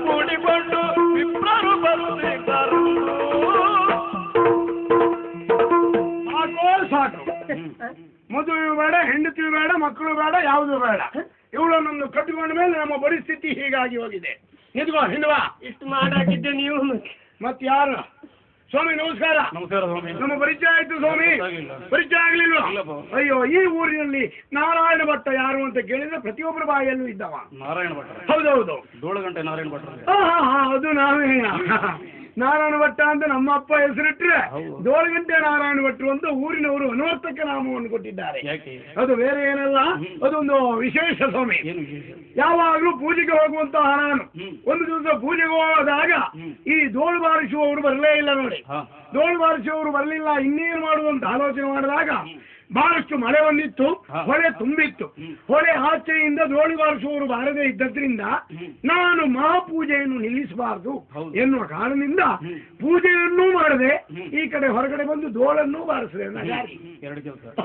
ಕೂಡಿಕೊಂಡು ವಿಪ್ರರು ಬರುತ್ತಿದ್ದರು. ಸಾಕು, ಮದುವೆ ಬೇಡ, ಹೆಂಡತಿ ಬೇಡ, ಮಕ್ಕಳು ಬೇಡ, ಯಾವುದು ಬೇಡ. ಇವಳನ್ನೊಂದು ಕಟ್ಟಿಕೊಂಡ ಮೇಲೆ ನಮ್ಮ ಪರಿಸ್ಥಿತಿ ಹೀಗಾಗಿ ಹೋಗಿದೆ. ನಿಂತ್ಕೋ, ಹಿಂದ್ವಾ. ಇಷ್ಟು ಮಾಡಾಕಿದ್ದೆ ನೀವು. ಮತ್ ಯಾರು? ಸ್ವಾಮಿ ನಮಸ್ಕಾರ. ನಮಸ್ಕಾರ ಸ್ವಾಮಿ. ನಮ್ಮ ಪರಿಚಯ ಆಯ್ತು ಸ್ವಾಮಿ. ಪರಿಚಯ ಆಗ್ಲಿಲ್ವಾ? ಅಯ್ಯೋ, ಈ ಊರಿನಲ್ಲಿ ನಾರಾಯಣ ಭಟ್ಟ ಯಾರು ಅಂತ ಕೇಳಿದ್ರೆ ಪ್ರತಿಯೊಬ್ಬರ ಬಾಯಲ್ಲೂ ಇದ್ದವ. ನಾರಾಯಣ ಭಟ್ಟ? ಹೌದೌದು, ದೋಳಗಂಟೆ ನಾರಾಯಣ ಭಟ್ಟ. ಅದು ನಾವೇ. ನಾರಾಯಣ ಭಟ್ಟ ಅಂತ ನಮ್ಮ ಅಪ್ಪ ಹೆಸರಿಟ್ರೆ ದೋಳಗಂಟೆ ನಾರಾಯಣ ಭಟ್ರು ಅಂತ ಊರಿನವರು ಅನವರ್ತಕ ನಾಮವನ್ನು ಕೊಟ್ಟಿದ್ದಾರೆ. ಅದು ಬೇರೆ ಏನಲ್ಲ, ಅದೊಂದು ವಿಶೇಷ ಸ್ವಾಮಿ. ಯಾವಾಗ್ಲೂ ಪೂಜೆಗೆ ಹೋಗುವಂತಹ ನಾನು ಒಂದು ದಿವಸ ಪೂಜೆಗೆ ಹೋದಾಗ ಈ ದೋಳು ಬಾರಿಸುವವರು ಬರಲೇ ಇಲ್ಲ ನೋಡಿ. ದೋಳು ಬಾರಿಸುವವರು ಬರಲಿಲ್ಲ, ಇನ್ನೇನು ಮಾಡುವಂತ ಆಲೋಚನೆ ಮಾಡಿದಾಗ ಬಹಳಷ್ಟು ಮಳೆ ಬಂದಿತ್ತು, ಹೊಳೆ ತುಂಬಿತ್ತು. ಹೊಳೆ ಆಚೆಯಿಂದ ದೋಣಿ ಬಾರಿಸುವವರು ಬಾರದೇ ಇದ್ದದ್ರಿಂದ ನಾನು ಮಹಾಪೂಜೆಯನ್ನು ನಿಲ್ಲಿಸಬಾರದು ಎನ್ನುವ ಕಾರಣದಿಂದ ಪೂಜೆಯನ್ನೂ ಮಾಡದೆ ಈ ಕಡೆ ಹೊರಗಡೆ ಬಂದು ದೋಳನ್ನೂ ಬಾರಿಸಿದೆ.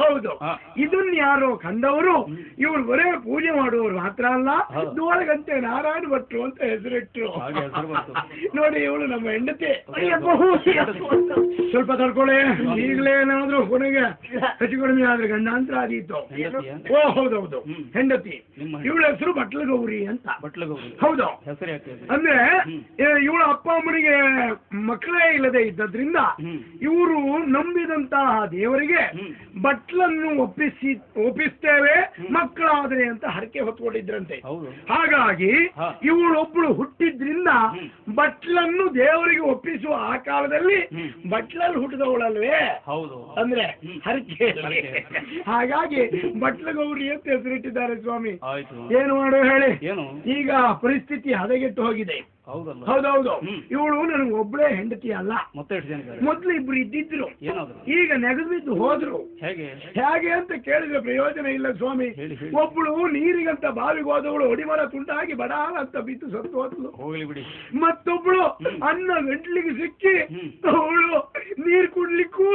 ಹೌದು, ಇದನ್ನ ಯಾರೋ ಕಂಡವರು ಇವರು ಬರೇ ಪೂಜೆ ಮಾಡುವವರು ಮಾತ್ರ ಅಲ್ಲ, ದೋಳಗಂಟೆ ನಾರಾಯಣ ಭಟ್ರು ಅಂತ ಹೆಸರಿಟ್ರು. ನೋಡಿ, ಇವಳು ನಮ್ಮ ಹೆಂಡತಿ. ಸ್ವಲ್ಪ ತಡ್ಕೊಳ್ಳಿ, ಈಗಲೇ ಏನಾದ್ರು ಕೊನೆಗೆ ಹೆಚ್ಚು ಕಡಿಮೆ ಆದ್ರೆ ಗಂಡಾಂತರ ಆದೀತು. ಓ ಹೌದೌದು, ಹೆಂಡತಿ. ಇವಳ ಹೆಸರು ಬಟ್ಲಗೌರಿ ಅಂತ. ಹೌದು, ಅಂದ್ರೆ ಇವಳ ಅಪ್ಪ ಅಮ್ಮನಿಗೆ ಮಕ್ಕಳೇ ಇಲ್ಲದೆ ಇದ್ದದ್ರಿಂದ ಇವರು ನಂಬಿದಂತಹ ದೇವರಿಗೆ ಬಟ್ಲನ್ನು ಒಪ್ಪಿಸ್ತೇವೆ ಮಕ್ಕಳಾದ್ರೆ ಅಂತ ಹರಕೆ ಹೊತ್ಕೊಂಡಿದ್ರಂತೆ. ಹಾಗಾಗಿ ಇವಳೊಬ್ಳು ಹುಟ್ಟಿದ್ರಿಂದ ಬಟ್ಲನ್ನು ದೇವರಿಗೆ ಒಪ್ಪಿಸುವ ಆ ಕಾಲದಲ್ಲಿ ಬಟ್ಲಲ್ಲಿ ಹುಟ್ಟಿದವಳಲ್ವೇ, ಅಂದ್ರೆ ಹರಕೆ. ಹಾಗಾಗಿ ಬಟ್ಲಗೌರಿ ಅಂತ ಹೆಸರಿಟ್ಟಿದ್ದಾರೆ ಸ್ವಾಮಿ. ಏನು ಮಾಡೋ ಹೇಳಿ, ಈಗ ಪರಿಸ್ಥಿತಿ ಹದಗೆಟ್ಟು ಹೋಗಿದೆ. ಹೌದೌದು, ಇವಳು ನನಗೆ ಒಬ್ಬಳೇ ಹೆಂಡತಿ ಅಲ್ಲ, ಮೊದ್ಲು ಇಬ್ರು ಇದ್ದಿದ್ರು, ಈಗ ನೆಗೆದು ಬಿದ್ದು ಹೋದ್ರು. ಹೇಗೆ ಅಂತ ಕೇಳಿದ್ರೆ ಪ್ರಯೋಜನ ಇಲ್ಲ ಸ್ವಾಮಿ. ಒಬ್ಳು ನೀರಿಗಂತ ಬಾವಿಗೆ ಹೋದವಳು ಒಡಿಮರ ತುಂಟಾಗಿ ಬಡಾಲ ಅಂತ ಬಿದ್ದು ಸತ್ತು ಹೋದ್ಲು. ಮತ್ತೊಬ್ಳು ಅನ್ನ ಗಂಟ್ಲಿಗೆ ಸಿಕ್ಕಿ ಅವಳು ನೀರು ಕುಡ್ಲಿಕ್ಕೂ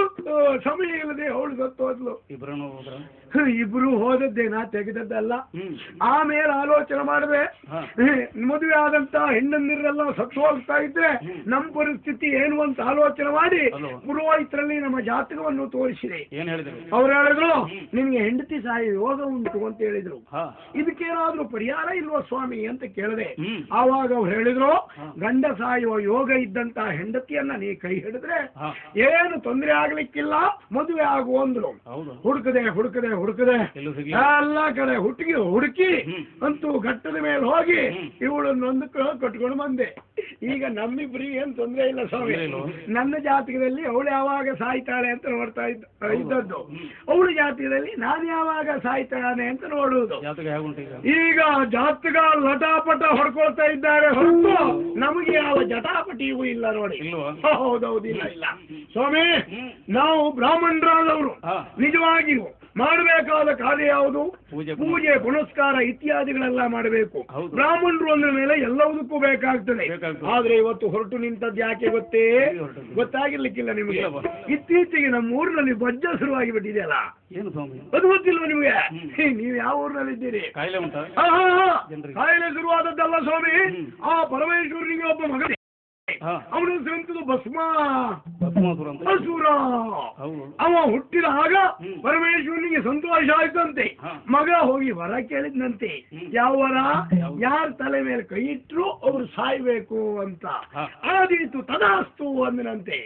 ಸಮಯ ಇಲ್ಲದೆ ಅವಳು ಸತ್ತು ಹೋದ್ಲು. ಇಬ್ರು ಹೋದದ್ದೇನಾ ತೆಗೆದದ್ದಲ್ಲ. ಆಮೇಲೆ ಆಲೋಚನೆ ಮಾಡಿದೆ, ಮದುವೆ ಆದಂತ ಹೆಣ್ಣಂದಿರೆಲ್ಲ ಸತ್ತು ಹೋಗ್ತಾ ಇದ್ರೆ ನಮ್ಮ ಪರಿಸ್ಥಿತಿ ಏನು ಅಂತ ಆಲೋಚನೆ ಮಾಡಿ ಪುರೋಹಿತರಲ್ಲಿ ನಮ್ಮ ಜಾತಕವನ್ನು ತೋರಿಸಿದೆ. ಅವ್ರು ಹೇಳಿದ್ರು, ನಿಮ್ಗೆ ಹೆಂಡತಿ ಸಾಯಿ ಯೋಗ ಉಂಟು ಅಂತ ಹೇಳಿದ್ರು. ಇದಕ್ಕೇನಾದ್ರೂ ಪರಿಹಾರ ಇಲ್ವಾ ಸ್ವಾಮಿ ಅಂತ ಕೇಳಿದೆ. ಆವಾಗ ಅವ್ರು ಹೇಳಿದ್ರು, ಗಂಡ ಸಾಯುವ ಯೋಗ ಇದ್ದಂತ ಹೆಂಡತಿಯನ್ನ ನೀ ಕೈ ಹಿಡಿದ್ರೆ ಏನು ತೊಂದರೆ ಆಗ್ಲಿಕ್ಕಿಲ್ಲ, ಮದುವೆ ಆಗುವಂದ್ರು. ಹುಡುಕದೆ ಹುಡುಕದೆ ಹುಡುಕದೆ ಎಲ್ಲ ಕಡೆ ಹುಡುಕಿ ಅಂತೂ ಘಟ್ಟದ ಮೇಲೆ ಹೋಗಿ ಇವಳನ್ನೊಂದು ಕಟ್ಕೊಂಡು ಬಂದೆ. ಈಗ ನಮ್ಮಿಬ್ರಿಗೆ ಏನ್ ತೊಂದರೆ ಇಲ್ಲ ಸ್ವಾಮಿ. ನನ್ನ ಜಾತಕದಲ್ಲಿ ಅವಳು ಯಾವಾಗ ಸಾಯ್ತಾಳೆ ಅಂತ ನೋಡ್ತಾ ಇದ್ದದ್ದು, ಅವಳ ಜಾತಕದಲ್ಲಿ ನಾನು ಯಾವಾಗ ಸಾಯ್ತಾನೆ ಅಂತ ನೋಡುವುದು. ಈಗ ಜಾತಕ ಲಟಾಪಟ ಹೊಡ್ಕೊಳ್ತಾ ಇದ್ದಾರೆ ಹೊರತು ನಮಗೆ ಯಾವ ಜಟಾಪಟಿಯೂ ಇಲ್ಲ ನೋಡಿ. ಹೌದೌದು, ಇಲ್ಲ ಇಲ್ಲ ಸ್ವಾಮಿ. ನಾವು ಬ್ರಾಹ್ಮಣರಾದವರು ನಿಜವಾಗಿಯೂ ಮಾಡಬೇಕಾದ ಕಾರ್ಯ ಯಾವುದು? ಪೂಜೆ ಪುನಸ್ಕಾರ ಇತ್ಯಾದಿಗಳೆಲ್ಲ ಮಾಡಬೇಕು. ಬ್ರಾಹ್ಮಣರು ಅಂದ ಮೇಲೆ ಎಲ್ಲದಕ್ಕೂ ಬೇಕಾಗ್ತದೆ. ಆದ್ರೆ ಇವತ್ತು ಹೊರಟು ನಿಂತದ್ದು ಯಾಕೆ ಗೊತ್ತಾಗಿರ್ಲಿಕ್ಕಿಲ್ಲ ನಿಮಗೆ. ಇತ್ತೀಚೆಗೆ ನಮ್ಮ ಊರಿನಲ್ಲಿ ಬಜ್ಜ ಶುರುವಾಗಿ ಬಿಟ್ಟಿದೆಯಲ್ಲ, ಅದು ಗೊತ್ತಿಲ್ವ ನಿಮಗೆ? ನೀವು ಯಾವ ಊರಿನಲ್ಲಿ ಇದ್ದೀರಿ? ಕಾಯಿಲೆ ಶುರುವಾದದ್ದಲ್ಲ ಸ್ವಾಮಿ. ಆ ಪರಮೇಶ್ವರನಿಗೆ ಒಬ್ಬ ಮಗ, ಅವನ ಹೆಸರು ಭಸ್ಮಾಸುರ. ಅವ ಹುಟ್ಟಿದ ಆಗ ಪರಮೇಶ್ವರನಿಗೆ ಸಂತೋಷ ಆಯ್ತಂತೆ. ಮಗ ಹೋಗಿ ವರ ಕೇಳಿದ್ನಂತೆ. ಯಾವ ವರ? ಯಾರ ತಲೆ ಮೇಲೆ ಕೈ ಇಟ್ರು ಅವ್ರು ಸಾಯ್ಬೇಕು ಅಂತ. ಆದೀತು ತದಾಸ್ತು ಅಂದನಂತೆ.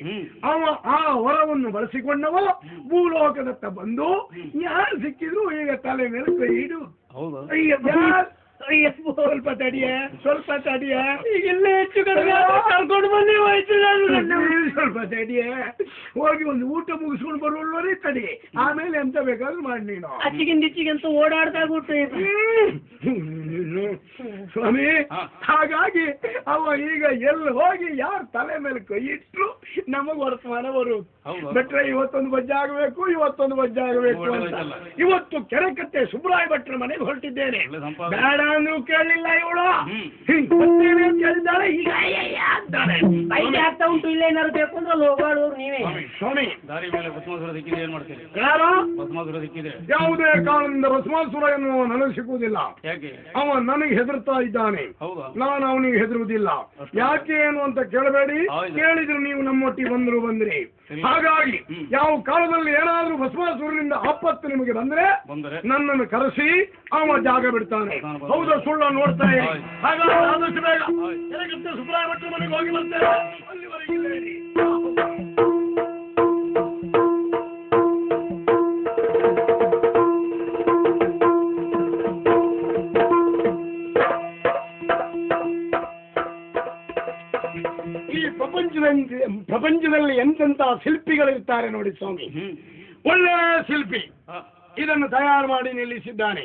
ಅವ ಆ ವರವನ್ನು ಬಳಸಿಕೊಂಡವ ಭೂಲೋಕದತ್ತ ಬಂದು ಯಾರು ಸಿಕ್ಕಿದ್ರು ಈಗ ತಲೆ ಮೇಲೆ ಕೈ ಇಡು. ಸ್ವಲ್ಪ ತಡಿಯ ಈಗೆಲ್ಲ ಹೆಚ್ಚು ಕರ್ಕೊಂಡು ಬಂದು ಸ್ವಲ್ಪ ತಡಿಯ ಹೋಗಿ ಒಂದು ಊಟ ಮುಗಿಸ್ಕೊಂಡು ಬರುವಲ್ಲವರೇ ತಡಿ, ಆಮೇಲೆ ಎಂತ ಬೇಕಾದ್ರೂ ಮಾಡಿ ನೀನು. ಅಚ್ಚಿಗಿಂತ ಓಡಾಡ್ದಾಗ ಸ್ವಾಮಿ. ಹಾಗಾಗಿ ಅವ ಈಗ ಎಲ್ಲಿ ಹೋಗಿ ಯಾರ ತಲೆ ಮೇಲೆ ಕೈ ಇಟ್ರು ನಮಗ್ ವರ್ತಮಾನ ಬರುವುದು. ಭಟ್ರೆ ಇವತ್ತೊಂದು ಬಜ್ಜೆ ಆಗಬೇಕು ಅಂತ ಇವತ್ತು ಕೆರೆಕಟ್ಟೆ ಸುಬ್ರಾಯ ಭಟ್ರ ಮನೆಗೆ ಹೊರಟಿದ್ದೇನೆ. ಬೇಡ ಅಂದ್ರೂ ಕೇಳಲಿಲ್ಲ ಇವಳು. ಕೇಳಿದ್ದಾಳೆ, ಈಗ ಆಗ್ತಾ ಉಂಟು. ಇಲ್ಲ ಏನಾದ್ರು ಬೇಕು ಅಂದ್ರೆ ಅಲ್ಲಿ ಹೋಗಾಡೋರು ನೀವೇ ಸ್ವಾಮಿ. ದಾರಿ ಮೇಲೆ ಭಸ್ಮಾಸುರ ದಿಕ್ಕಿದೆ, ಏನ್ ಮಾಡ್ತೀರಿ? ಯಾರು? ಭಸ್ಮಾಸುರ ದಿಕ್ಕಿದೆ. ಯಾವುದೇ ಕಾರಣದಿಂದ ಭಸ್ಮಾಸುರ ಎನ್ನುವ ನನಗೆ ಸಿಕ್ಕುವುದಿಲ್ಲ. ಯಾಕೆ? ಅವ ನನಗೆ ಹೆದರ್ತಾ ಇದ್ದಾನೆ. ಹೌದಾ? ನಾನು ಅವನಿಗೆ ಹೆದರುವುದಿಲ್ಲ. ಯಾಕೆ ಏನು ಅಂತ ಕೇಳಬೇಡಿ. ಕೇಳಿದ್ರು ನೀವು ನಮ್ಮೊಟ್ಟಿಗೆ ಬಂದ್ರಿ. ಹಾಗಾಗಿ ಯಾವ ಕಾಲದಲ್ಲಿ ಏನಾದ್ರೂ ಭಸ್ಮಾಸುರನಿಂದ ಆಪತ್ತು ನಿಮಗೆ ಬಂದ್ರೆ ನನ್ನನ್ನು ಕರೆಸಿ ಅವ ಜಾಗ ಬಿಡ್ತಾನೆ. ಹೌದಾ ಸುಳ್ಳ ನೋಡ್ತಾ ಇರಿ. ಹಾಗಾದ್ರೆ ಆದಷ್ಟು ಬೇಗ ಸುಬ್ರಾಯ ಭಟ್ರ ಮನೆಗೆ ಹೋಗಿ ಬರ್ತೇವೆ. ಅಲ್ಲಿವರೆಗೆ ಹೇಳಿ. ಪ್ರಪಂಚದಲ್ಲಿ ಎಂತೆಂತ ಶಿಲ್ಪಿಗಳಿರ್ತಾರೆ ನೋಡಿ ಸ್ವಾಮಿ. ಒಳ್ಳೆಯ ಶಿಲ್ಪಿ ಇದನ್ನು ತಯಾರು ಮಾಡಿ ನಿಲ್ಲಿಸಿದ್ದಾನೆ.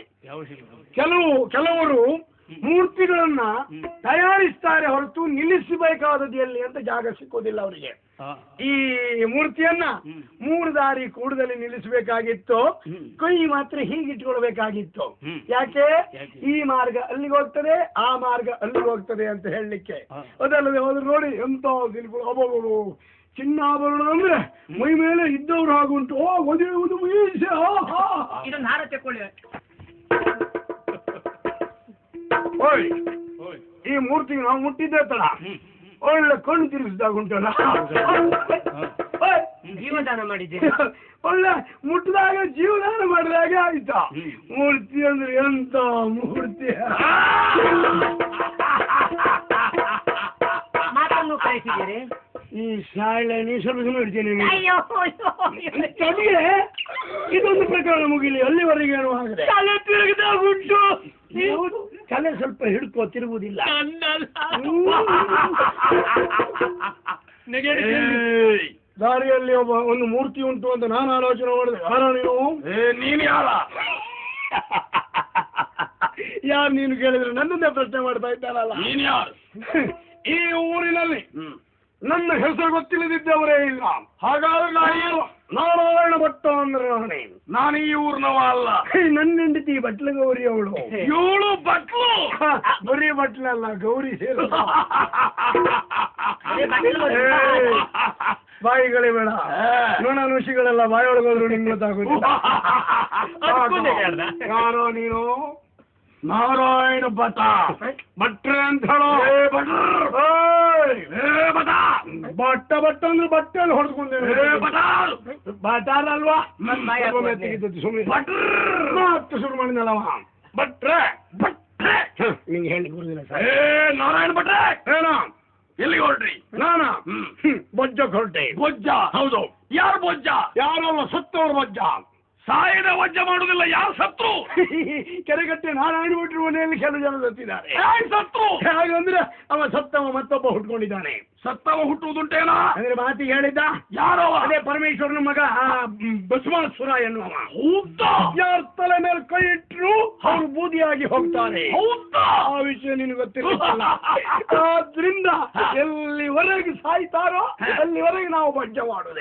ಕೆಲವರು ಮೂರ್ತಿಗಳನ್ನ ತಯಾರಿಸ್ತಾರೆ ಹೊರತು ನಿಲ್ಲಿಸಬೇಕಾದದ್ದು ಎಲ್ಲಿ ಅಂತ ಜಾಗ ಸಿಕ್ಕೋದಿಲ್ಲ ಅವರಿಗೆ. ಈ ಮೂರ್ತಿಯನ್ನ 3 ದಾರಿ ಕೂಡದಲ್ಲಿ ನಿಲ್ಲಿಸಬೇಕಾಗಿತ್ತು. ಕೈ ಮಾತ್ರ ಹೀಗಿಟ್ಕೊಳ್ಬೇಕಾಗಿತ್ತು. ಯಾಕೆ? ಈ ಮಾರ್ಗ ಅಲ್ಲಿಗೆ ಹೋಗ್ತದೆ, ಆ ಮಾರ್ಗ ಅಲ್ಲಿಗೆ ಹೋಗ್ತದೆ ಅಂತ ಹೇಳಲಿಕ್ಕೆ. ಅದಲ್ಲದೆ ಹೋದ್ರೆ ನೋಡಿ ಎಂತ ಶಿಲ್ಪಗಳು. ಚಿನ್ನಾಭರಣ ಅಂದ್ರೆ ಮೈ ಮೇಲೆ ಇದ್ದವ್ರು ಹಾಗುಂಟು. ಒದೆಯುವುದು ಇದನ್ನ ಹಾರ ತಕೊಳ್ಳಿ. ಓಯ್ ಈ ಮೂರ್ತಿಗೆ ನಾವು ಮುಟ್ಟಿದ್ದೆ ತಡ ಒಳ್ಳೆ ಕಣ್ಣು ತಿರುಗಿಸಿದಾಗ ಉಂಟಲ್ಲ. ಜೀವದಾನ ಮಾಡಿದ್ದೀರಿ. ಒಳ್ಳೆ ಮುಟ್ಟಿದಾಗ ಜೀವದಾನ ಮಾಡಿದಾಗೆ ಆಯ್ತಾ. ಮೂರ್ತಿ ಅಂದ್ರೆ ಎಂತ ಮೂರ್ತಿ. ಮಾತನ್ನು ಕಳಿಸಿದ್ದೀರಿ. ಈ ಶಾಲೆ ನೀ ಸ್ವಲ್ಪ ನೋಡ್ತೀನಿ. ಇದೊಂದು ಪ್ರಕರಣ ಮುಗಿಲಿ. ಅಲ್ಲಿವರೆಗೆ ಏನು ಆಗಿದೆ. ತಲೆ ತಿರುಗಿದಾಗ ಉಂಟು. ತಲೆ ಸ್ವಲ್ಪ ಹಿಡ್ಕೋ, ತಿರುಗುವುದಿಲ್ಲ. ದಾರಿಯಲ್ಲಿ ಒಂದು ಮೂರ್ತಿ ಉಂಟು ಅಂತ ನಾನು ಆಲೋಚನೆ ಮಾಡಿದೆ. ಯಾರ ನೀನು? ನೀನು ಯಾರ? ಯಾರು ನೀನು ಕೇಳಿದ್ರೆ ನನ್ನನ್ನೇ ಪ್ರಶ್ನೆ ಮಾಡ್ತಾ ಇದ್ದಾರಲ್ಲ. ನೀನು ಯಾರು? ಈ ಊರಿನಲ್ಲಿ ನನ್ನ ಹೆಸರು ಗೊತ್ತಿಲ್ಲದಿದ್ದವರೇ ಇಲ್ಲ. ಹಾಗಾದ್ರೆ ನಾರಾಯಣ ಭಟ್ಟ ಅಂದ್ರೆ ನಾನೇ. ನಾನು ಈ ಊರಿನವ ಅಲ್ಲ. ನನ್ನ ಹೆಂಡತಿ ಬಟ್ಲ ಗೌರಿ ಅವಳು. ಇವಳು ಬಟ್ಲು. ಬರೀ ಬಟ್ಲಲ್ಲ, ಗೌರಿ ಸೇರು. ಬಾಯಿಗಳೇ ಬೇಡ. ನೋಣ ಋಷಿಗಳೆಲ್ಲ ಬಾಯೊಳಗೋದ್ರು ನಿಮ್ಗೆ ಗೊತ್ತಾಗೋದಿಲ್ಲ. ಯಾರೋ ನೀನು? ನಾರಾಯಣ ಭಟ. ಭಟ್ರೆ ಅಂತ ಹೇಳೋ. ಬಟ್ಟ ಬಟ್ಟ ಅಂದ್ರೆ ಬಟ್ಟೆಯಲ್ಲಿ ಹೊಡೆದ್ಕೊಂಡೇವೆ. ಬಟಾರಲ್ವಾ? ಸುಮ್ಮನೆ ಮತ್ತೆ ಶುರು ಮಾಡಿದಲ್ಲವ. ಭಟ್ರೆ ಭಟ್ರೆ ನಿಂಗೆ ಹೇಳಿ ಕೊಡುದಿಲ್ಲ ಸರ್. ನಾರಾಯಣ ಭಟ್ರೆ ಏನೋ ಎಲ್ಲಿಗೆ ಹೊರಟ್ರಿ? ನಾನ ಬೊಜ್ಜ ಹೊರಟೆ. ಬೊಜ್ಜ? ಹೌದು. ಯಾರು ಬೊಜ್ಜ? ಯಾರಲ್ಲ, ಸತ್ತವ್ರ ಬೊಜ್ಜ. ಸಾಯದ ವಜ್ಜ ಮಾಡುದಿಲ್ಲ. ಯಾರು ಸತ್ರು? ಕೆರೆಗಟ್ಟೆ ನಾರಾಯಣ ಭಟ್ರ ಮನೆಯಲ್ಲಿ ಕೆಲವು ಜನ ಸತ್ತಿದ್ದಾರೆ. ಸತ್ರು ಹಾಗಂದ್ರೆ ಅವ ಸತ್ತವ ಮತ್ತೊಬ್ಬ ಹುಟ್ಕೊಂಡಿದ್ದಾನೆ. ಸತ್ತವ ಹುಟ್ಟುವುದುಂಟೇನಾ? ಅಂದ್ರೆ ಮಾತಿಗೆ ಹೇಳಿದ್ದ. ಯಾರೋ? ಅದೇ ಪರಮೇಶ್ವರನ ಮಗ ಭಸ್ಮಾಸುರ ಎನ್ನುವ. ಹೌದಾ? ಯಾರ ತಲೆ ಮೇಲೆ ಕೈ ಇಟ್ಟರು ಅವ್ರು ಬೂದಿಯಾಗಿ ಹೋಗ್ತಾರೆ. ಹೌದಾ? ಆ ವಿಷಯ ನಿನಗೆ ಗೊತ್ತಿರಲಿಲ್ಲ. ಆದ್ರಿಂದ ಎಲ್ಲಿವರೆಗೆ ಸಾಯ್ತಾರೋ ಅಲ್ಲಿವರೆಗೆ ನಾವು ಬಜ್ಜ ಮಾಡುದು.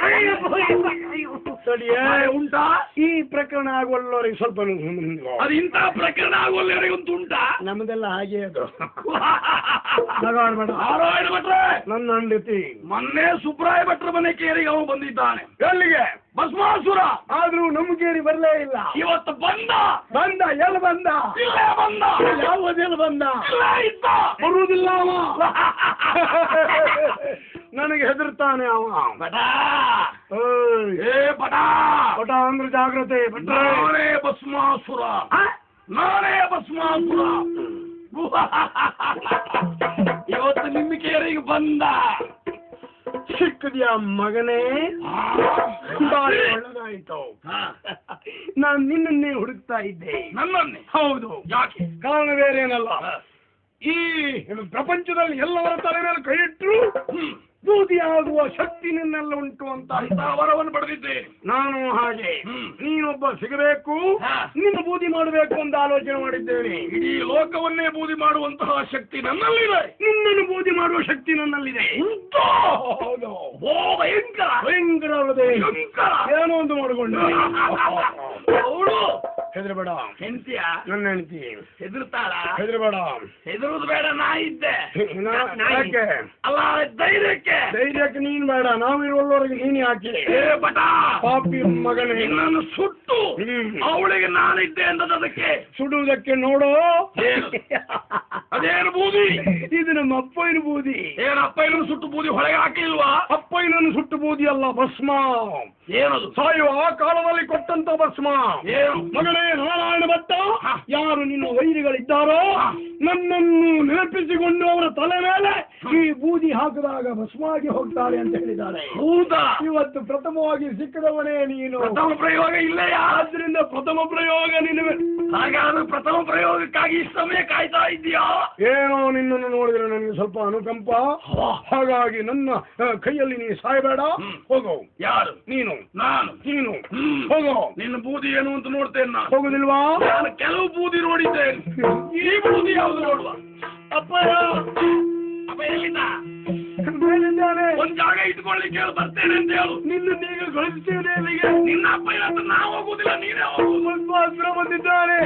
ಉಂಟಾ? ಈ ಪ್ರಕರಣ ಆಗುವಲ್ಲವರಿಗೆ ಸ್ವಲ್ಪ ಅದು ಇಂಥ ಪ್ರಕರಣ ಆಗುವಲ್ಲವರಿಗಂತೂ ಉಂಟಾ? ನಮ್ದೆಲ್ಲ ಹಾಗೆ ಅದು. ನಾರಾಯಣ ಭಟ್ರೆ ನನ್ನ ಹೆಂಡತಿ ಮೊನ್ನೆ ಸುಬ್ರಾಯ ಭಟ್ರ ಮನೆ ಕೇರಿಗೆ ಅವನು ಬಂದಿದ್ದಾನೆ. ಎಲ್ಲಿಗೆ? ಭಸ್ಮಾಸುರ. ಆದ್ರೂ ನಮ್ಮ ಕೇರಿ ಬರಲೇ ಇಲ್ಲ. ಇವತ್ತು ಬಂದ. ಎಲ್ಲಿ ಬಂದ? ಇಲ್ಲೇ ಬಂದ. ಯಾವುದೆಲ್ಲಿ ಬಂದ? ಇಲ್ಲೇ ಇದ್ದ. ಬರುವುದಿಲ್ಲ ಅವ. ನನಗೆ ಹೆದರ್ತಾನೆ ಅವ. ಬಟ ಬಟ ಅಂದ್ರೆ ಜಾಗ್ರತೆ. ನಾನೇ ಭಸ್ಮಾಸುರ. ನಾನೇ ಭಸ್ಮಾಸುರ. ಇವತ್ತು ನಿಮ್ಮ ಕೇರಿಗೆ ಬಂದ. ಸಿಕ್ಕದ್ಯಾ ಮಗನೇ? ಒಳ್ಳೆದಾಯ್ತು. ನಾನು ನಿನ್ನನ್ನೇ ಹುಡುಕ್ತಾ ಇದ್ದೆ. ನನ್ನನ್ನೇ? ಹೌದು. ಯಾಕೆ? ಕಾರಣ ಬೇರೇನಲ್ಲ. ಈ ಪ್ರಪಂಚದಲ್ಲಿ ಎಲ್ಲವರ ತಲೆ ಮೇಲೆ ಕೈ ಇಟ್ಟರು ಬೂದಿಯಾಗುವ ಶಕ್ತಿ ನಿನ್ನೆಲ್ಲ ಉಂಟು ಅಂತ ವರವನ್ನು ಪಡೆದಿದ್ದೇನೆ ನಾನು. ಹಾಗೆ ನೀನೊಬ್ಬ ಸಿಗಬೇಕು, ನಿನ್ನ ಬೂದಿ ಮಾಡಬೇಕು ಅಂತ ಆಲೋಚನೆ ಮಾಡಿದ್ದೇನೆ. ಇಡೀ ಲೋಕವನ್ನೇ ಬೂದಿ ಮಾಡುವಂತಹ ಶಕ್ತಿ ನನ್ನಲ್ಲಿದೆ. ನಿನ್ನನ್ನು ಬೂದಿ ಮಾಡುವ ಶಕ್ತಿ ನನ್ನಲ್ಲಿದೆ. ಹೌದು. ಭಯಂಕರ ಭಯಂಕರ ಅಲ್ಲದೆ ಏನೋ ಒಂದು ಮಾಡಿಕೊಂಡೆ. ಅವಳು ಹೆದರಬೇಡ. ಹೆಂಡ್ತಿಯ ನನ್ನ ಹೆಂಡತಿ ಹೆದರ್ತಾಳ? ಹೆದರಬೇಡ. ಹೆದರುದು ಬೇಡ, ನಾ ಇದ್ದೆ. ಯಾಕೆ? ಅಲ್ಲ, ಧೈರ್ಯಕ್ಕೆ. ಧೈರ್ಯಕ್ಕೆ ನೀನ್ ಬೇಡ, ನಾವಿರುವವರೆಗೆ ನೀನ್ ಯಾಕೆ? ಏ ಬಟ, ಪಾಪಿ ಮಗನೇ, ನಿನ್ನನ್ನು ಸುಟ್ಟು ಅವಳಿಗೆ ನಾನಿದ್ದೆ ಅಂದದಕ್ಕೆ ಸುಡುವುದಕ್ಕೆ ನೋಡೋ. ಅದೇನು ಬೂದಿ? ಇದು ನಮ್ಮ ಅಪ್ಪಯ್ಯನ ಬೂದಿ. ಏನು ಅಪ್ಪಯ್ಯನನ್ನು ಸುಟ್ಟು ಬೂದಿ ಹೊಳಗೆ ಹಾಕಿಲ್ವಾ? ಅಪ್ಪಯ್ಯನನ್ನು ಸುಟ್ಟು ಬೂದಿ ಅಲ್ಲ, ಭಸ್ಮ. ಏನದು? ಸಾಯುವ ಕಾಲದಲ್ಲಿ ಕೊಟ್ಟಂತ ಭಸ್ಮ. ಏನು? ಮಗನೇ ನಾರಾಯಣ ಭಟ್ಟ, ಯಾರು ನಿನ್ನ ವೈರಿಗಳಿದ್ದಾರೋ ನನ್ನನ್ನು ನೆನಪಿಸಿಕೊಂಡು ಅವರ ತಲೆ ಮೇಲೆ ಈ ಬೂದಿ ಹಾಕಿದಾಗ ಭಸ್ಮಾಗಿ ಹೋಗ್ತಾರೆ ಅಂತ ಹೇಳಿದ್ದಾರೆ. ಹೌದಾ? ಇವತ್ತು ಪ್ರಥಮವಾಗಿ ಸಿಕ್ಕದವನೇ ನೀನು. ಪ್ರಥಮ ಪ್ರಯೋಗ ಇಲ್ಲಯ್ಯ. ಆದ್ರಿಂದ ಪ್ರಥಮ ಪ್ರಯೋಗ ನಿನಗೆ. ಹಾಗಾದ್ರೆ ಪ್ರಥಮ ಪ್ರಯೋಗಕ್ಕಾಗಿ ಇಷ್ಟು ಸಮಯ ಕಾಯ್ತಾ ಇದೆಯಾ? ಏನೋ ನಿನ್ನನ್ನು ನೋಡಿದ್ರೆ ನನಗೆ ಸ್ವಲ್ಪ ಅನುಕಂಪ, ಹಾಗಾಗಿ ನನ್ನ ಕೈಯಲ್ಲಿ ನೀ ಸಾಯಬೇಡ. ಹೋಗೋ. ಯಾರು? ನೀನು. ನಾನು? ನೀನು ಹೋಗೋ. ನಿನ್ನ ಬೂದಿ ಏನು ಅಂತ ನೋಡ್ತೇನೆ ನಾನು. ಹೋಗುದಿಲ್ವಾ? ನಾನು ಕೆಲವು ಬೂದಿ ನೋಡಿದ್ದೇನೆ. ಈ ಬೂದಿ ಯಾವುದು ನೋಡುವ? ಅಪ್ಪಯ್ಯ ಅಪ್ಪ ಎಲ್ಲಿದ್ದ? ಮೇಲಿದ್ದಾನೆ. ಒಂದ್ ಜಾಗ ಇಟ್ಕೊಳ್ಳಿಕ್ಕೆ ಹೇಳು, ಬರ್ತೇನೆ ಅಂತ ಹೇಳು. ನಿನ್ನೀಗ ಕಳಿಸ್ತೇನೆ ಅಲ್ಲಿಗೆ. ನಿನ್ನ ಅಪ್ಪ ಇಲ್ಲ, ನಾ ಹೋಗುದಿಲ್ಲ, ನೀನೇ ಹೋಗುದು. ಸ್ವಲ್ಪ ಹತ್ರ ಬಂದಿದ್ದಾನೆ.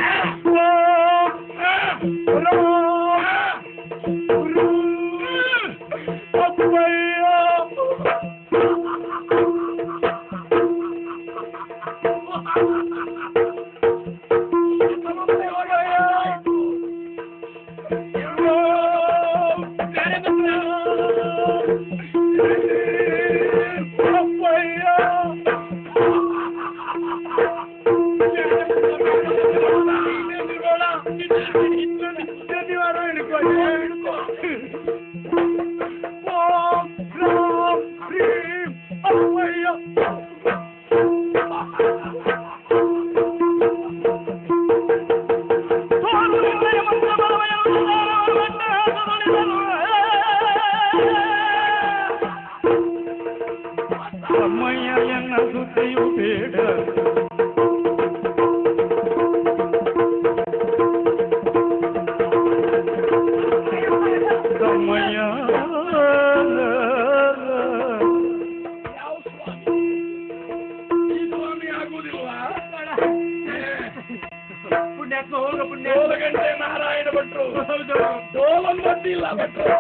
ಅಪ್ಪಯ್ಯ ಗಂಟೆ ನಾರಾಯಣ ಭಟ್ರು ಡೋಲನ್ನು ಅಡ್ಡಿಲ್ಲ ಭಟ್ರು.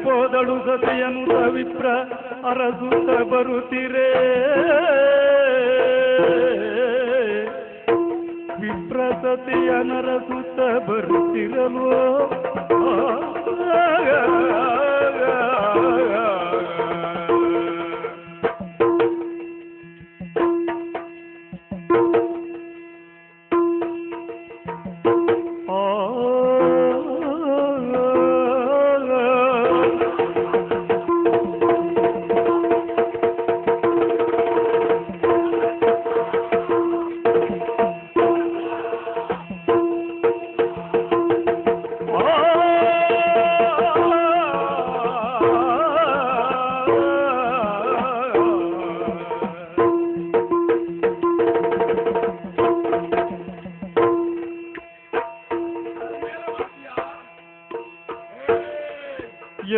ಹೋದಳು ಸತಿಯನು ವಿಪ್ರ ಅರಸುತ್ತ ಬರುತ್ತಿರೇ ವಿಪ್ರ ಸತಿಯನರಸುತ್ತ ಬರುತ್ತಿರಲು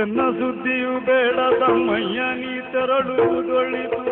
ಎನ್ನ ಸುದ್ದಿಯು ಬೇಡ ತಮ್ಮಯ್ಯ ನೀ ತೆರಳುವುದೊಳಿತು